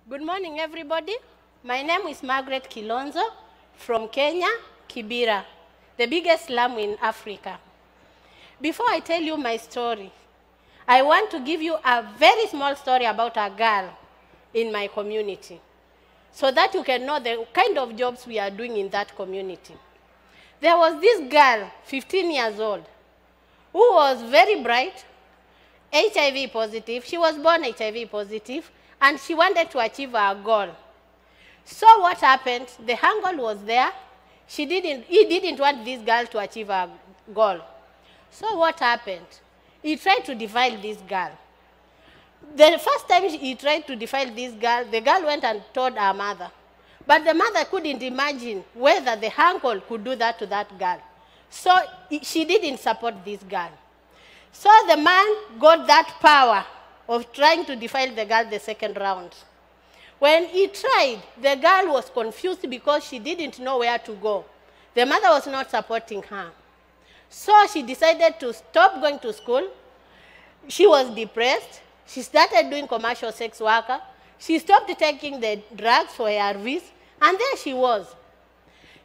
Good morning, everybody. My name is Margaret Kilonzo from Kenya, Kibera, the biggest slum in Africa. Before I tell you my story, I want to give you a very small story about a girl in my community so that you can know the kind of jobs we are doing in that community. There was this girl, 15 years old, who was very bright, HIV positive. She was born HIV positive, and she wanted to achieve her goal. So what happened? The uncle was there. He didn't want this girl to achieve her goal. So what happened? He tried to defile this girl. The first time he tried to defile this girl, the girl went and told her mother. But the mother couldn't imagine whether the uncle could do that to that girl. So she didn't support this girl. So the man got that power of trying to defile the girl the second round. When he tried, the girl was confused because she didn't know where to go. The mother was not supporting her. So she decided to stop going to school. She was depressed. She started doing commercial sex worker. She stopped taking the drugs for ARVs, and there she was.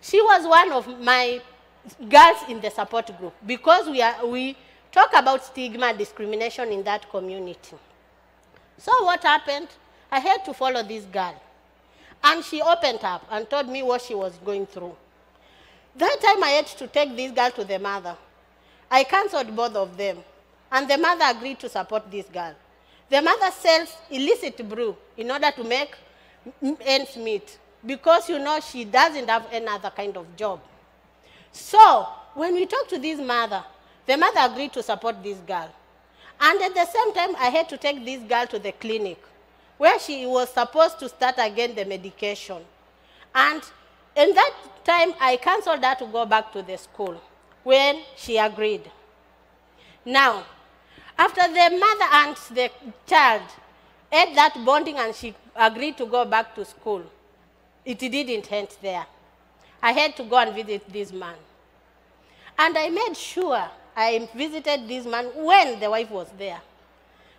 She was one of my girls in the support group because we talk about stigma, discrimination in that community. So what happened? I had to follow this girl. And she opened up and told me what she was going through. That time I had to take this girl to the mother. I cancelled both of them. And the mother agreed to support this girl. The mother sells illicit brew in order to make ends meet. Because, you know, she doesn't have any other kind of job. So, when we talked to this mother, the mother agreed to support this girl. And at the same time, I had to take this girl to the clinic, where she was supposed to start again the medication. And in that time, I cancelled her to go back to the school when she agreed. Now, after the mother and the child had that bonding and she agreed to go back to school, it didn't end there. I had to go and visit this man. And I made sure I visited this man when the wife was there.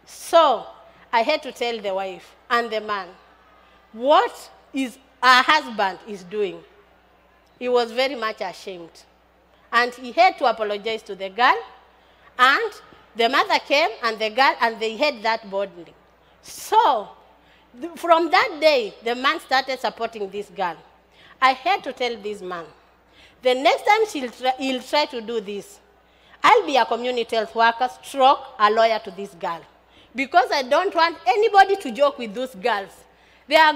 So I had to tell the wife and the man what her husband is doing. He was very much ashamed. And he had to apologize to the girl. And the mother came and the girl, and they had that bonding. So from that day, the man started supporting this girl. I had to tell this man, the next time he'll try to do this, I'll be a community health worker, stroke a lawyer to this girl. Because I don't want anybody to joke with those girls. They are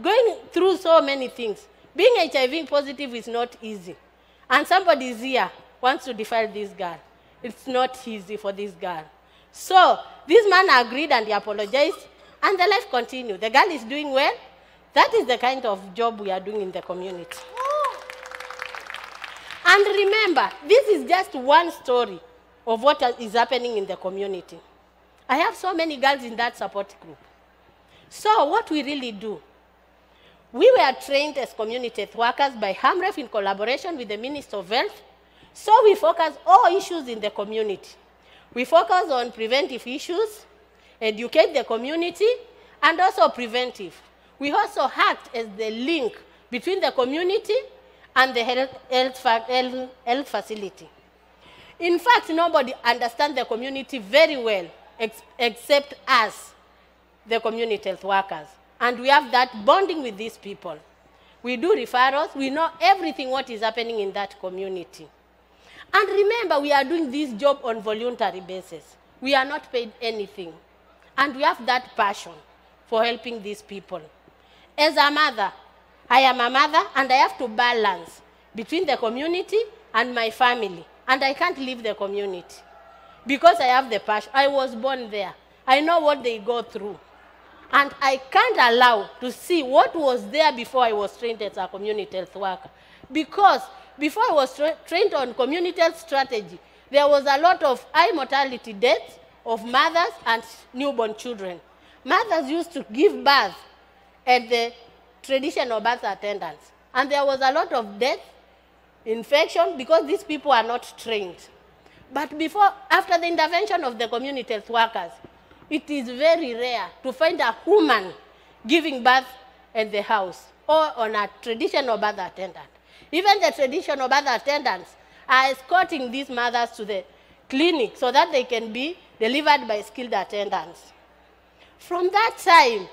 going through so many things. Being HIV positive is not easy. And somebody is here wants to defile this girl. It's not easy for this girl. So this man agreed and he apologized, and the life continued. The girl is doing well. That is the kind of job we are doing in the community. And remember, this is just one story of what is happening in the community. I have so many girls in that support group. So what we really do, we were trained as community health workers by HAMREF in collaboration with the Minister of Health. So we focus all issues in the community. We focus on preventive issues, educate the community, and also preventive. We also act as the link between the community and the health facility. In fact, nobody understands the community very well except us, the community health workers. And we have that bonding with these people. We do referrals. We know everything what is happening in that community. And remember, we are doing this job on voluntary basis. We are not paid anything. And we have that passion for helping these people. As a mother, I am a mother, and I have to balance between the community and my family. And I can't leave the community because I have the passion. I was born there. I know what they go through. And I can't allow to see what was there before I was trained as a community health worker. Because before I was trained on community health strategy, there was a lot of high mortality deaths of mothers and newborn children. Mothers used to give birth at the traditional birth attendants. And there was a lot of death, infection, because these people are not trained. But after the intervention of the community health workers, it is very rare to find a woman giving birth at the house or on a traditional birth attendant. Even the traditional birth attendants are escorting these mothers to the clinic so that they can be delivered by skilled attendants. From that time,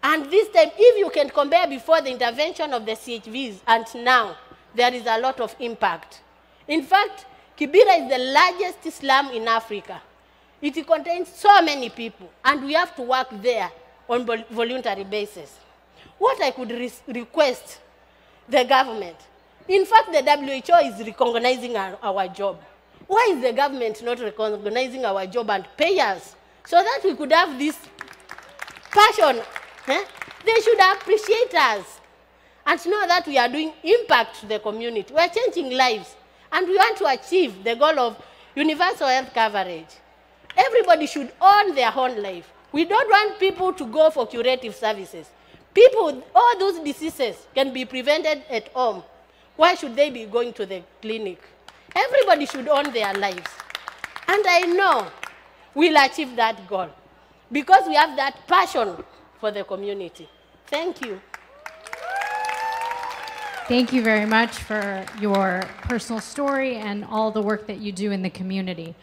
and this time, if you can compare before the intervention of the CHVs and now, there is a lot of impact. In fact, Kibera is the largest slum in Africa. It contains so many people, and we have to work there on voluntary basis. What I could request the government, in fact, the WHO is recognizing our job. Why is the government not recognizing our job and pay us so that we could have this passion? They should appreciate us and know that we are doing impact to the community. We are changing lives, and we want to achieve the goal of universal health coverage. Everybody should own their own life. We don't want people to go for curative services. People, all those diseases can be prevented at home. Why should they be going to the clinic? Everybody should own their lives. And I know we'll achieve that goal because we have that passion for the community. Thank you. Thank you very much for your personal story and all the work that you do in the community.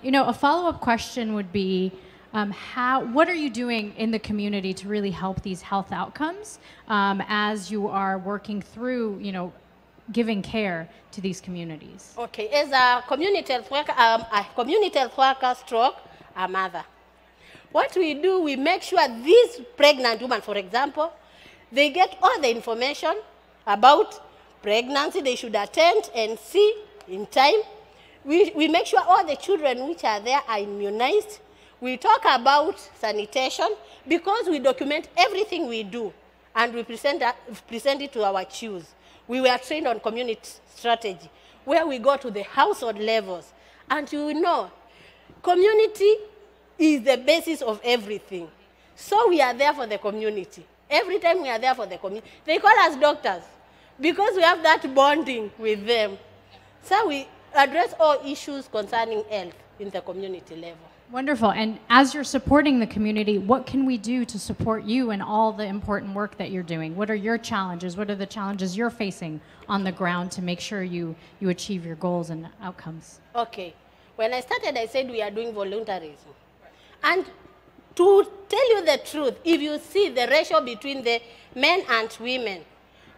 You know, a follow-up question would be, what are you doing in the community to really help these health outcomes as you are working through, you know, giving care to these communities? Okay, as a community health worker stroke a mother, what we do, we make sure these pregnant women, for example, they get all the information about pregnancy. They should attend and see in time. We make sure all the children which are there are immunized. We talk about sanitation because we document everything we do and we present it to our CHUs. We were trained on community strategy where we go to the household levels. And you know, community is the basis of everything. So we are there for the community. Every time we are there for the community. They call us doctors because we have that bonding with them. So we address all issues concerning health in the community level. Wonderful. And as you're supporting the community, what can we do to support you in all the important work that you're doing? What are your challenges? What are the challenges you're facing on the ground to make sure you achieve your goals and outcomes? Okay. When I started, I said we are doing voluntarism. And to tell you the truth, if you see the ratio between the men and women,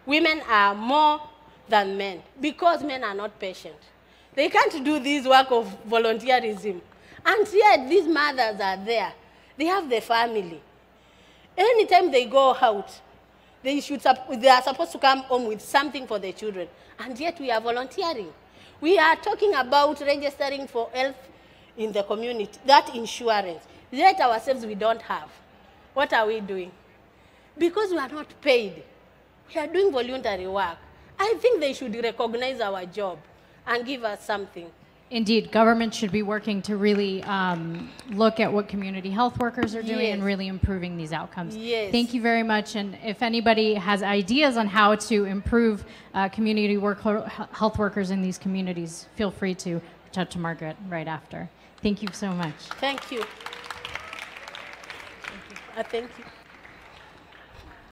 women are more than men because men are not patient. They can't do this work of volunteerism. And yet these mothers are there. They have the family. Anytime they go out, they are supposed to come home with something for the children. And yet we are volunteering. We are talking about registering for health in the community, that insurance. Yet ourselves we don't have. What are we doing? Because we are not paid. We are doing voluntary work. I think they should recognize our job and give us something. Indeed, government should be working to really look at what community health workers are doing and really improving these outcomes. Yes. Thank you very much. And if anybody has ideas on how to improve community health workers in these communities, feel free to reach out to Margaret right after. Thank you so much. Thank you. Thank you. Thank you.